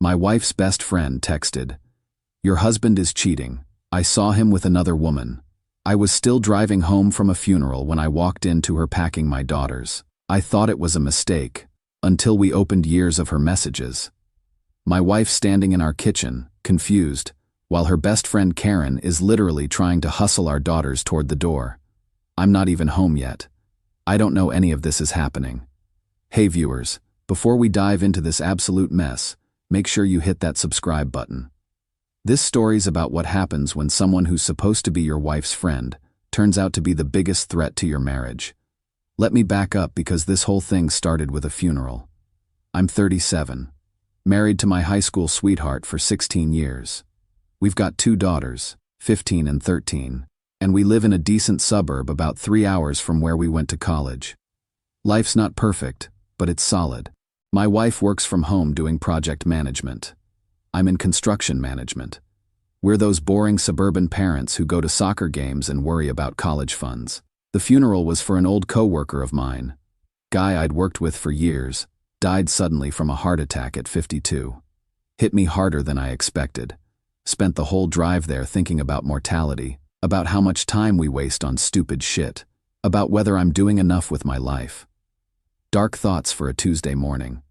My wife's best friend texted, "Your husband is cheating. I saw him with another woman." I was still driving home from a funeral when I walked into her packing my daughters. I thought it was a mistake, until we opened years of her messages. My wife standing in our kitchen, confused, while her best friend Karen is literally trying to hustle our daughters toward the door. I'm not even home yet. I don't know any of this is happening. Hey viewers, before we dive into this absolute mess, make sure you hit that subscribe button. This story's about what happens when someone who's supposed to be your wife's friend turns out to be the biggest threat to your marriage. Let me back up because this whole thing started with a funeral. I'm 37, married to my high school sweetheart for 16 years. We've got 2 daughters, 15 and 13, and we live in a decent suburb about 3 hours from where we went to college. Life's not perfect, but it's solid. My wife works from home doing project management. I'm in construction management. We're those boring suburban parents who go to soccer games and worry about college funds. The funeral was for an old coworker of mine. Guy I'd worked with for years, died suddenly from a heart attack at 52. Hit me harder than I expected. Spent the whole drive there thinking about mortality, about how much time we waste on stupid shit, about whether I'm doing enough with my life. Dark thoughts for a Tuesday morning.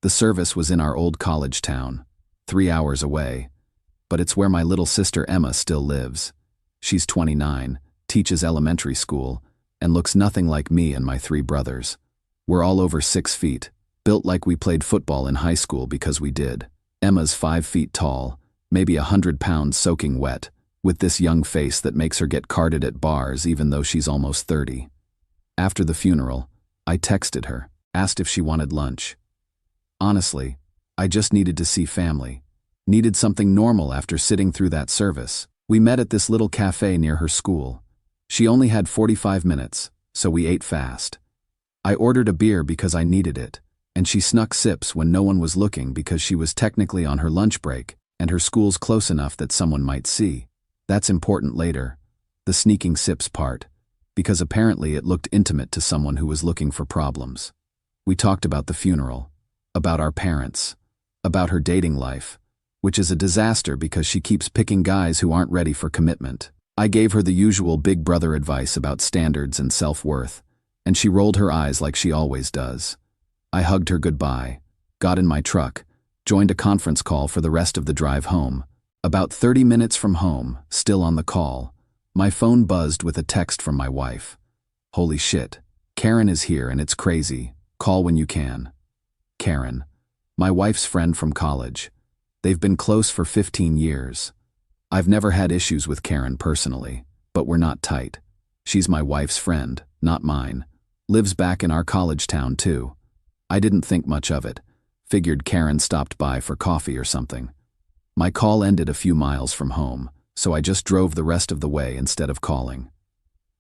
The service was in our old college town, 3 hours away, but it's where my little sister Emma still lives. She's 29, teaches elementary school, and looks nothing like me and my 3 brothers. We're all over 6 feet, built like we played football in high school because we did. Emma's 5 feet tall, maybe 100 pounds soaking wet, with this young face that makes her get carded at bars even though she's almost 30. After the funeral, I texted her, asked if she wanted lunch. Honestly, I just needed to see family. Needed something normal after sitting through that service. We met at this little cafe near her school. She only had 45 minutes, so we ate fast. I ordered a beer because I needed it, and she snuck sips when no one was looking because she was technically on her lunch break, and her school's close enough that someone might see. That's important later, the sneaking sips part, because apparently it looked intimate to someone who was looking for problems. We talked about the funeral, about our parents, about her dating life, which is a disaster because she keeps picking guys who aren't ready for commitment. I gave her the usual big brother advice about standards and self-worth, and she rolled her eyes like she always does. I hugged her goodbye, got in my truck, joined a conference call for the rest of the drive home. About 30 minutes from home, still on the call, my phone buzzed with a text from my wife. "Holy shit, Karen is here and it's crazy. Call when you can." Karen, my wife's friend from college. They've been close for 15 years. I've never had issues with Karen personally, but we're not tight. She's my wife's friend, not mine. Lives back in our college town too. I didn't think much of it. Figured Karen stopped by for coffee or something. My call ended a few miles from home, so I just drove the rest of the way instead of calling.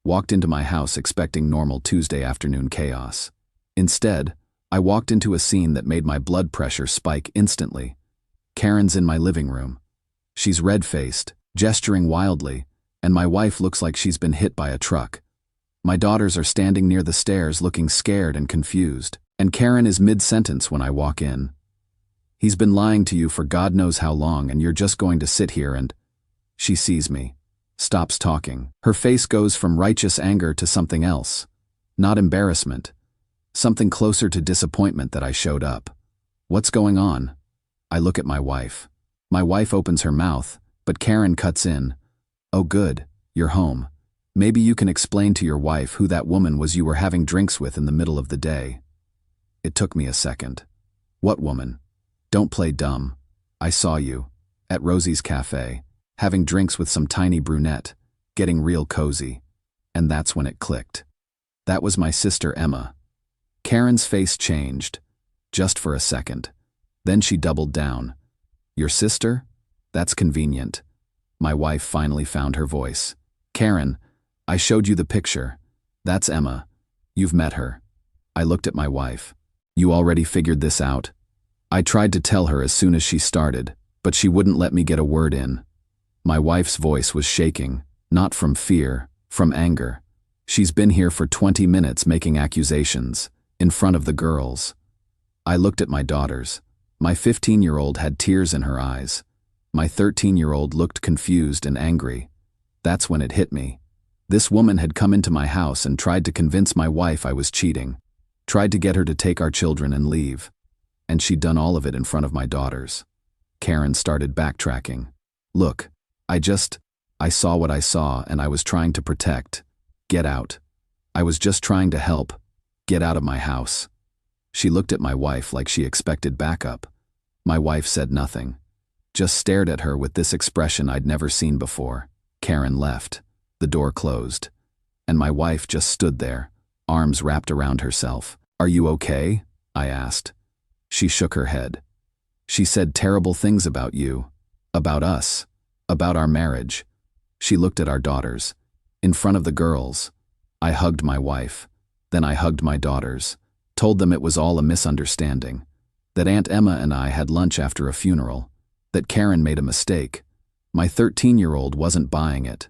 Walked into my house expecting normal Tuesday afternoon chaos. Instead, I walked into a scene that made my blood pressure spike instantly. Karen's in my living room. She's red-faced, gesturing wildly, and my wife looks like she's been hit by a truck. My daughters are standing near the stairs looking scared and confused, and Karen is mid-sentence when I walk in. "He's been lying to you for God knows how long and you're just going to sit here and—" She sees me, stops talking. Her face goes from righteous anger to something else. Not embarrassment. Something closer to disappointment that I showed up. "What's going on?" I look at my wife. My wife opens her mouth, but Karen cuts in. "Oh good, you're home. Maybe you can explain to your wife who that woman was you were having drinks with in the middle of the day." It took me a second. "What woman? Don't play dumb. I saw you, at Rosie's Cafe, having drinks with some tiny brunette, getting real cozy." And that's when it clicked. That was my sister Emma. Karen's face changed, just for a second. Then she doubled down. "Your sister? That's convenient." My wife finally found her voice. "Karen, I showed you the picture. That's Emma. You've met her." I looked at my wife. "You already figured this out?" I tried to tell her as soon as she started, but she wouldn't let me get a word in. My wife's voice was shaking, not from fear, from anger. She's been here for 20 minutes making accusations, in front of the girls. I looked at my daughters. My 15-year-old had tears in her eyes. My 13-year-old looked confused and angry. That's when it hit me. This woman had come into my house and tried to convince my wife I was cheating, tried to get her to take our children and leave. And she'd done all of it in front of my daughters. Karen started backtracking. Look, I saw what I saw and I was trying to protect. Get out. I was just trying to help. Get out of my house. She looked at my wife like she expected backup. My wife said nothing, just stared at her with this expression I'd never seen before. Karen left. The door closed. And my wife just stood there, arms wrapped around herself. Are you okay? I asked. She shook her head. She said terrible things about you, about us, about our marriage. She looked at our daughters. In front of the girls. I hugged my wife. Then I hugged my daughters. Told them it was all a misunderstanding. That Aunt Emma and I had lunch after a funeral. That Karen made a mistake. My 13-year-old wasn't buying it.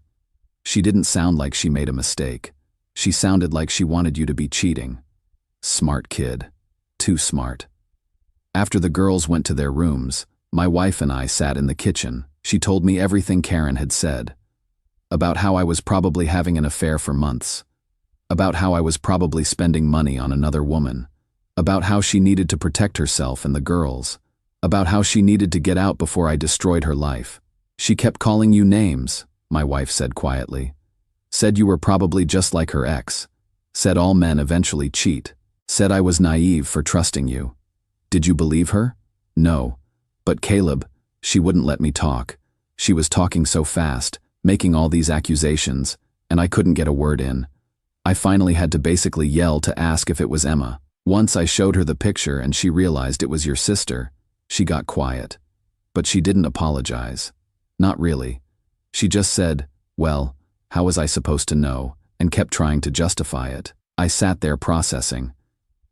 She didn't sound like she made a mistake. She sounded like she wanted you to be cheating. Smart kid. Too smart. After the girls went to their rooms, my wife and I sat in the kitchen. She told me everything Karen had said. About how I was probably having an affair for months. About how I was probably spending money on another woman. About how she needed to protect herself and the girls. About how she needed to get out before I destroyed her life. She kept calling you names, my wife said quietly. Said you were probably just like her ex. Said all men eventually cheat. Said I was naive for trusting you. Did you believe her? No. But Caleb, she wouldn't let me talk. She was talking so fast, making all these accusations, and I couldn't get a word in. I finally had to basically yell to ask if it was Emma. Once I showed her the picture and she realized it was your sister. She got quiet. But she didn't apologize. Not really. She just said, well, how was I supposed to know, and kept trying to justify it. I sat there processing.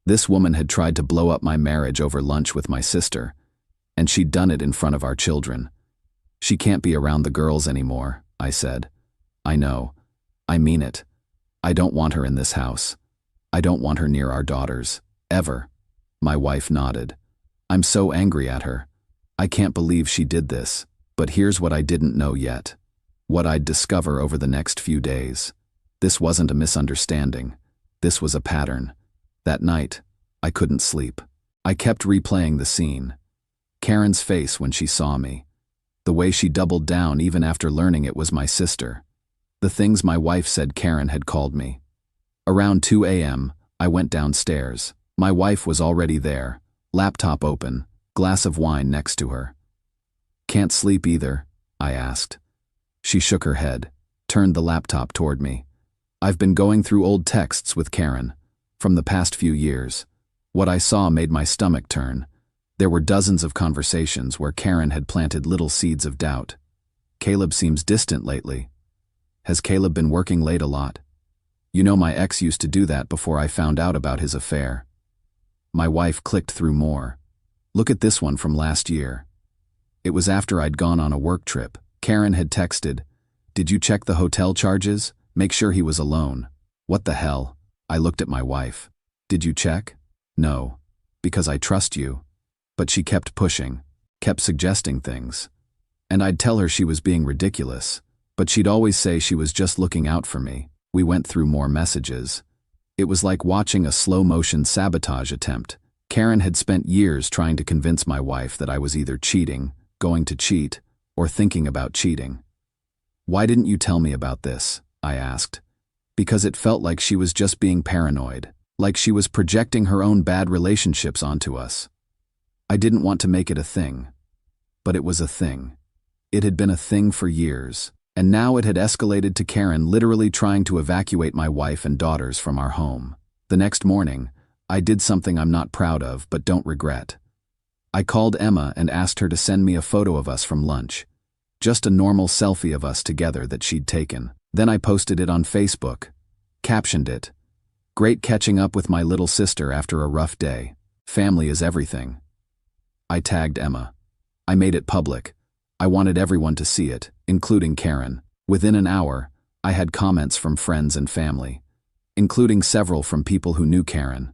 This woman had tried to blow up my marriage over lunch with my sister, and she'd done it in front of our children. She can't be around the girls anymore, I said. I know. I mean it. I don't want her in this house. I don't want her near our daughters. Ever. My wife nodded. I'm so angry at her. I can't believe she did this. But here's what I didn't know yet. What I'd discover over the next few days. This wasn't a misunderstanding. This was a pattern. That night, I couldn't sleep. I kept replaying the scene. Karen's face when she saw me. The way she doubled down even after learning it was my sister. The things my wife said Karen had called me. Around 2 a.m., I went downstairs. My wife was already there, laptop open, glass of wine next to her. Can't sleep either? I asked. She shook her head, turned the laptop toward me. I've been going through old texts with Karen, from the past few years. What I saw made my stomach turn. There were dozens of conversations where Karen had planted little seeds of doubt. Caleb seems distant lately. Has Caleb been working late a lot? You know my ex used to do that before I found out about his affair. My wife clicked through more. Look at this one from last year. It was after I'd gone on a work trip. Karen had texted, "Did you check the hotel charges? Make sure he was alone." What the hell? I looked at my wife. Did you check? No. Because I trust you. But she kept pushing, kept suggesting things. And I'd tell her she was being ridiculous. But she'd always say she was just looking out for me. We went through more messages. It was like watching a slow-motion sabotage attempt. Karen had spent years trying to convince my wife that I was either cheating, going to cheat, or thinking about cheating. Why didn't you tell me about this? I asked. Because it felt like she was just being paranoid, like she was projecting her own bad relationships onto us. I didn't want to make it a thing. But it was a thing. It had been a thing for years. And now it had escalated to Karen literally trying to evacuate my wife and daughters from our home. The next morning, I did something I'm not proud of but don't regret. I called Emma and asked her to send me a photo of us from lunch. Just a normal selfie of us together that she'd taken. Then I posted it on Facebook. Captioned it, "Great catching up with my little sister after a rough day. Family is everything." I tagged Emma. I made it public. I wanted everyone to see it, including Karen. Within an hour, I had comments from friends and family, including several from people who knew Karen.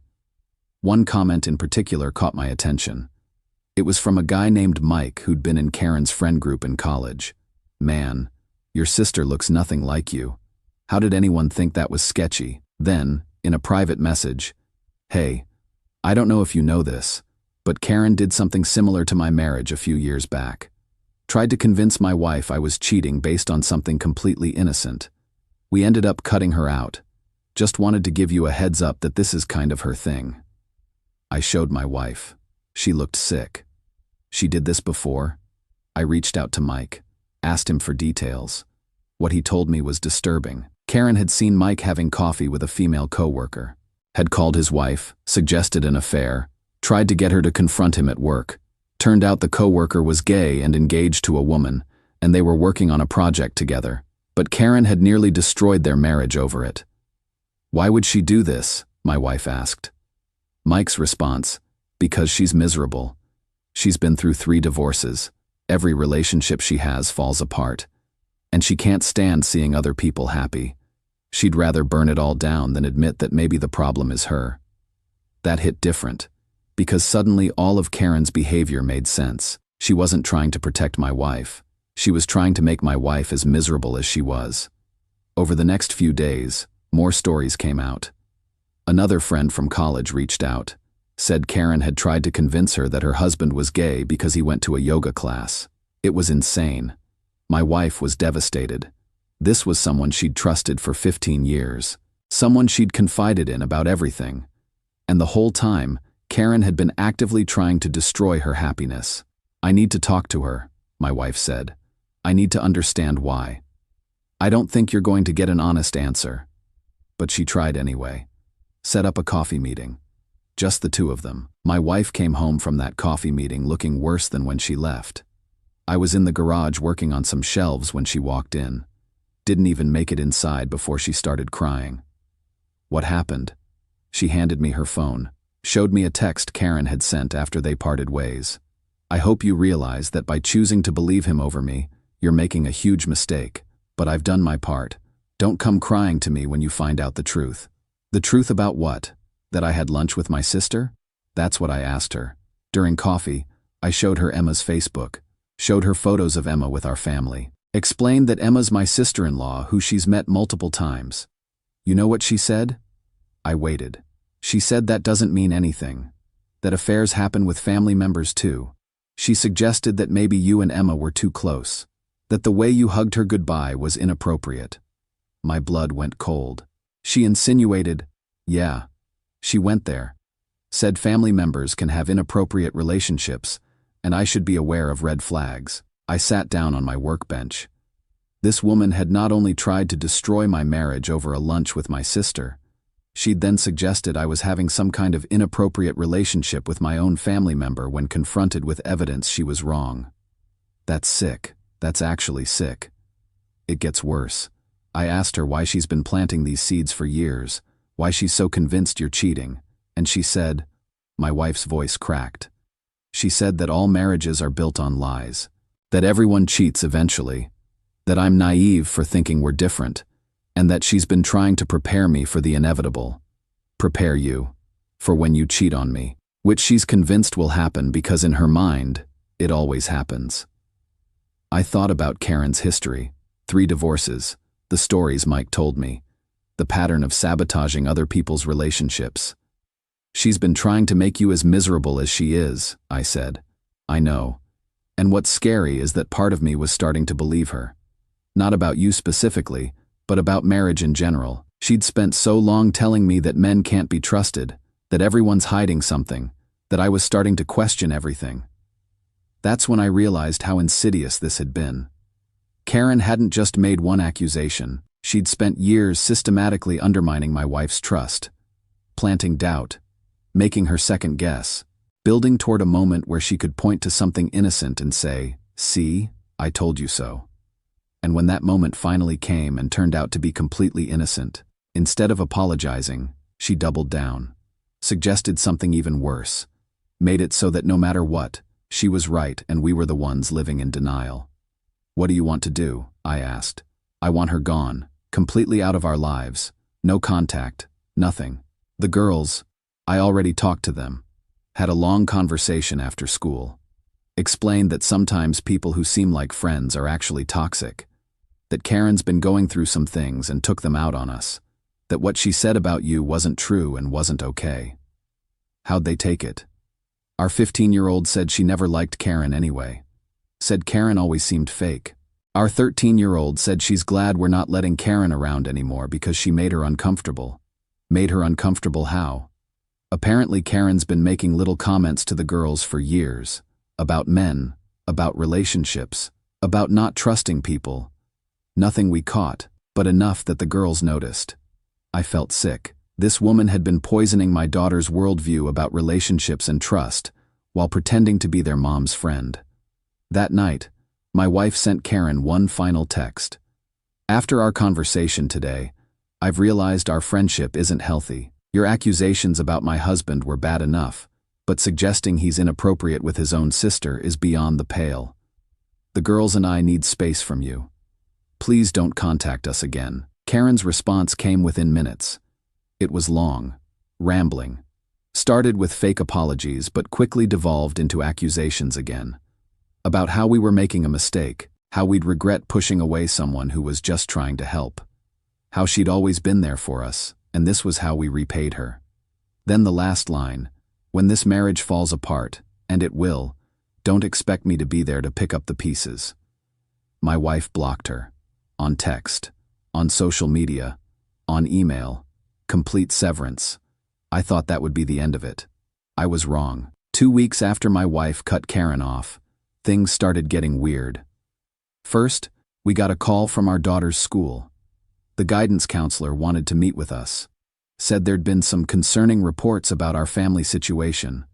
One comment in particular caught my attention. It was from a guy named Mike who'd been in Karen's friend group in college. "Man, your sister looks nothing like you. How did anyone think that was sketchy?" Then, in a private message, "Hey, I don't know if you know this, but Karen did something similar to my marriage a few years back. Tried to convince my wife I was cheating based on something completely innocent. We ended up cutting her out. Just wanted to give you a heads up that this is kind of her thing." I showed my wife. She looked sick. "She did this before?" I reached out to Mike, asked him for details. What he told me was disturbing. Karen had seen Mike having coffee with a female coworker, had called his wife, suggested an affair, tried to get her to confront him at work. Turned out the coworker was gay and engaged to a woman, and they were working on a project together. But Karen had nearly destroyed their marriage over it. "Why would she do this?" my wife asked. Mike's response, "Because she's miserable. She's been through 3 divorces. Every relationship she has falls apart. And she can't stand seeing other people happy. She'd rather burn it all down than admit that maybe the problem is her." That hit different, because suddenly all of Karen's behavior made sense. She wasn't trying to protect my wife. She was trying to make my wife as miserable as she was. Over the next few days, more stories came out. Another friend from college reached out, said Karen had tried to convince her that her husband was gay because he went to a yoga class. It was insane. My wife was devastated. This was someone she'd trusted for 15 years, someone she'd confided in about everything. And the whole time, Karen had been actively trying to destroy her happiness. "I need to talk to her," my wife said. "I need to understand why. I don't think you're going to get an honest answer." But she tried anyway. Set up a coffee meeting. Just the 2 of them. My wife came home from that coffee meeting looking worse than when she left. I was in the garage working on some shelves when she walked in. Didn't even make it inside before she started crying. "What happened?" She handed me her phone, showed me a text Karen had sent after they parted ways. "I hope you realize that by choosing to believe him over me, you're making a huge mistake, but I've done my part. Don't come crying to me when you find out the truth." "The truth about what? That I had lunch with my sister?" That's what I asked her. During coffee, I showed her Emma's Facebook, showed her photos of Emma with our family, explained that Emma's my sister-in-law who she's met multiple times. You know what she said? I waited. She said that doesn't mean anything, that affairs happen with family members too. She suggested that maybe you and Emma were too close, that the way you hugged her goodbye was inappropriate. My blood went cold. She insinuated, yeah, she went there, said family members can have inappropriate relationships, and I should be aware of red flags. I sat down on my workbench. This woman had not only tried to destroy my marriage over a lunch with my sister, she'd then suggested I was having some kind of inappropriate relationship with my own family member when confronted with evidence she was wrong. That's sick. That's actually sick. It gets worse. I asked her why she's been planting these seeds for years, why she's so convinced you're cheating, and she said, my wife's voice cracked. She said that all marriages are built on lies, that everyone cheats eventually, that I'm naive for thinking we're different, and that she's been trying to prepare me for the inevitable. Prepare you for when you cheat on me, which she's convinced will happen because in her mind, it always happens. I thought about Karen's history, 3 divorces, the stories Mike told me, the pattern of sabotaging other people's relationships. She's been trying to make you as miserable as she is, I said. I know. And what's scary is that part of me was starting to believe her. Not about you specifically, but about marriage in general. She'd spent so long telling me that men can't be trusted, that everyone's hiding something, that I was starting to question everything. That's when I realized how insidious this had been. Karen hadn't just made one accusation. She'd spent years systematically undermining my wife's trust, planting doubt, making her second guess, building toward a moment where she could point to something innocent and say, see, I told you so. And when that moment finally came and turned out to be completely innocent, instead of apologizing, she doubled down, suggested something even worse, made it so that no matter what, she was right and we were the ones living in denial. What do you want to do? I asked. I want her gone, completely out of our lives, no contact, nothing. The girls, I already talked to them, had a long conversation after school. Explained that sometimes people who seem like friends are actually toxic. That Karen's been going through some things and took them out on us. That what she said about you wasn't true and wasn't okay. How'd they take it? Our 15-year-old said she never liked Karen anyway. Said Karen always seemed fake. Our 13-year-old said she's glad we're not letting Karen around anymore because she made her uncomfortable. Made her uncomfortable how? Apparently Karen's been making little comments to the girls for years. About men, about relationships, about not trusting people. Nothing we caught, but enough that the girls noticed. I felt sick. This woman had been poisoning my daughter's worldview about relationships and trust, while pretending to be their mom's friend. That night, my wife sent Karen one final text. After our conversation today, I've realized our friendship isn't healthy. Your accusations about my husband were bad enough, but suggesting he's inappropriate with his own sister is beyond the pale. The girls and I need space from you. Please don't contact us again. Karen's response came within minutes. It was long, rambling. Started with fake apologies but quickly devolved into accusations again. About how we were making a mistake, how we'd regret pushing away someone who was just trying to help. How she'd always been there for us, and this was how we repaid her. Then the last line, when this marriage falls apart, and it will, don't expect me to be there to pick up the pieces. My wife blocked her. On text, on social media, on email, complete severance. I thought that would be the end of it. I was wrong. 2 weeks after my wife cut Karen off, things started getting weird. First, we got a call from our daughter's school. The guidance counselor wanted to meet with us. Said there'd been some concerning reports about our family situation.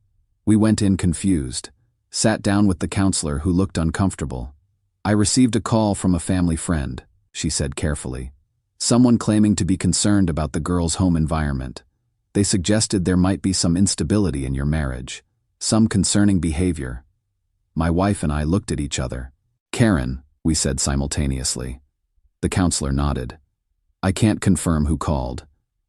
We went in confused. Sat down with the counselor who looked uncomfortable. I received a call from a family friend, she said carefully. Someone claiming to be concerned about the girl's home environment. They suggested there might be some instability in your marriage. Some concerning behavior. My wife and I looked at each other. Karen, we said simultaneously. The counselor nodded. I can't confirm who called,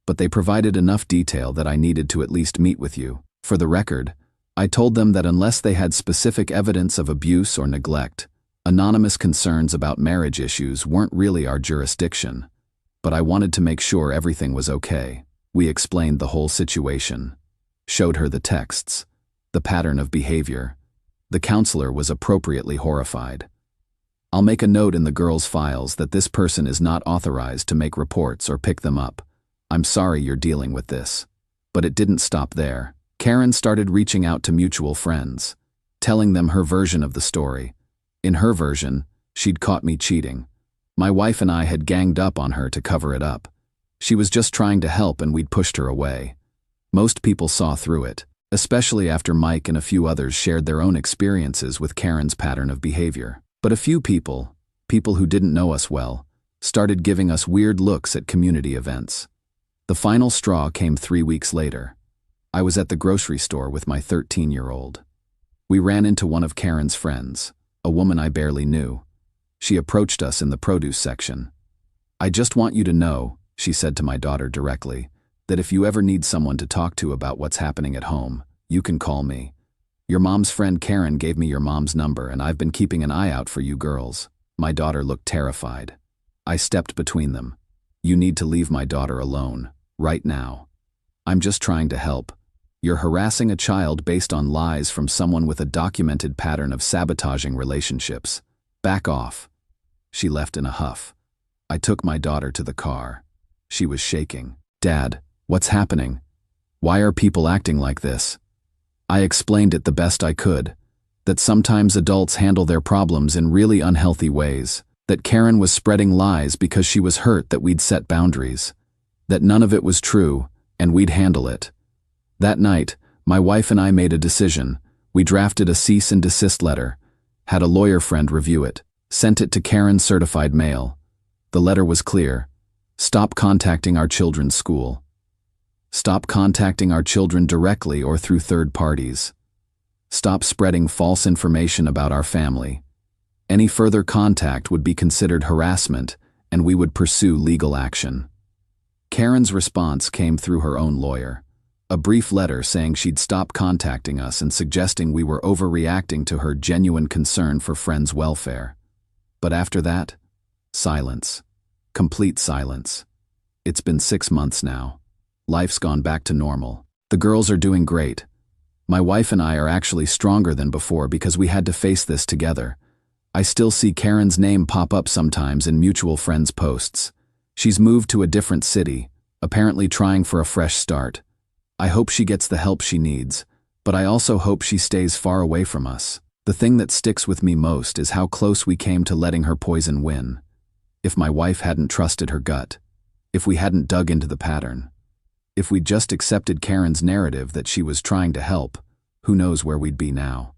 but they provided enough detail that I needed to at least meet with you. For the record, I told them that unless they had specific evidence of abuse or neglect, anonymous concerns about marriage issues weren't really our jurisdiction. But I wanted to make sure everything was okay. We explained the whole situation. Showed her the texts, the pattern of behavior. The counselor was appropriately horrified. I'll make a note in the girls' files that this person is not authorized to make reports or pick them up. I'm sorry you're dealing with this. But it didn't stop there. Karen started reaching out to mutual friends, telling them her version of the story. In her version, she'd caught me cheating. My wife and I had ganged up on her to cover it up. She was just trying to help and we'd pushed her away. Most people saw through it, especially after Mike and a few others shared their own experiences with Karen's pattern of behavior. But a few people who didn't know us well, started giving us weird looks at community events. The final straw came 3 weeks later. I was at the grocery store with my 13-year-old. We ran into one of Karen's friends, a woman I barely knew. She approached us in the produce section. I just want you to know, she said to my daughter directly, that if you ever need someone to talk to about what's happening at home, you can call me. Your mom's friend Karen gave me your mom's number and I've been keeping an eye out for you girls. My daughter looked terrified. I stepped between them. You need to leave my daughter alone, right now. I'm just trying to help. You're harassing a child based on lies from someone with a documented pattern of sabotaging relationships. Back off. She left in a huff. I took my daughter to the car. She was shaking. Dad, what's happening? Why are people acting like this? I explained it the best I could, that sometimes adults handle their problems in really unhealthy ways, that Karen was spreading lies because she was hurt that we'd set boundaries, that none of it was true, and we'd handle it. That night, my wife and I made a decision. We drafted a cease and desist letter, had a lawyer friend review it, sent it to Karen's certified mail. The letter was clear. Stop contacting our children's school. Stop contacting our children directly or through third parties. Stop spreading false information about our family. Any further contact would be considered harassment, and we would pursue legal action. Karen's response came through her own lawyer. A brief letter saying she'd stop contacting us and suggesting we were overreacting to her genuine concern for friends' welfare. But after that, silence. Complete silence. It's been 6 months now. Life's gone back to normal. The girls are doing great. My wife and I are actually stronger than before because we had to face this together. I still see Karen's name pop up sometimes in mutual friends' posts. She's moved to a different city, apparently trying for a fresh start. I hope she gets the help she needs, but I also hope she stays far away from us. The thing that sticks with me most is how close we came to letting her poison win. If my wife hadn't trusted her gut, if we hadn't dug into the pattern, if we'd just accepted Karen's narrative that she was trying to help, who knows where we'd be now.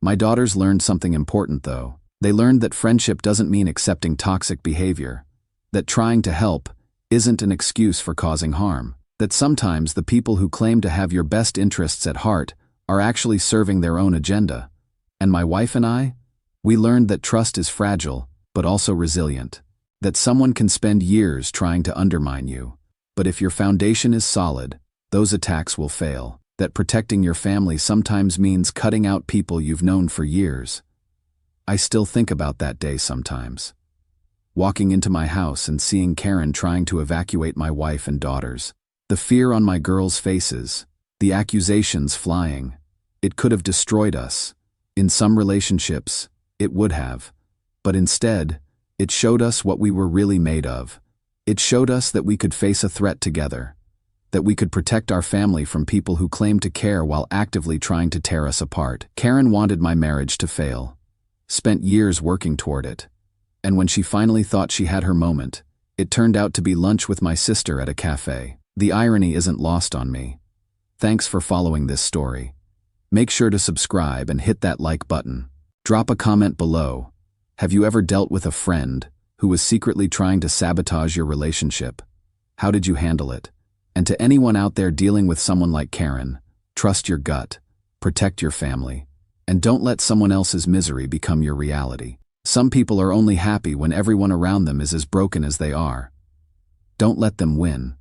My daughters learned something important, though. They learned that friendship doesn't mean accepting toxic behavior, that trying to help isn't an excuse for causing harm, that sometimes the people who claim to have your best interests at heart are actually serving their own agenda. And my wife and I, we learned that trust is fragile, but also resilient, that someone can spend years trying to undermine you, but if your foundation is solid, those attacks will fail, that protecting your family sometimes means cutting out people you've known for years. I still think about that day sometimes. Walking into my house and seeing Karen trying to evacuate my wife and daughters. The fear on my girls' faces, the accusations flying. It could have destroyed us. In some relationships, it would have. But instead, it showed us what we were really made of. It showed us that we could face a threat together, that we could protect our family from people who claim to care while actively trying to tear us apart. Karen wanted my marriage to fail, spent years working toward it. And when she finally thought she had her moment, it turned out to be lunch with my sister at a cafe. The irony isn't lost on me. Thanks for following this story. Make sure to subscribe and hit that like button. Drop a comment below. Have you ever dealt with a friend who was secretly trying to sabotage your relationship? How did you handle it? And to anyone out there dealing with someone like Karen, trust your gut, protect your family, and don't let someone else's misery become your reality. Some people are only happy when everyone around them is as broken as they are. Don't let them win.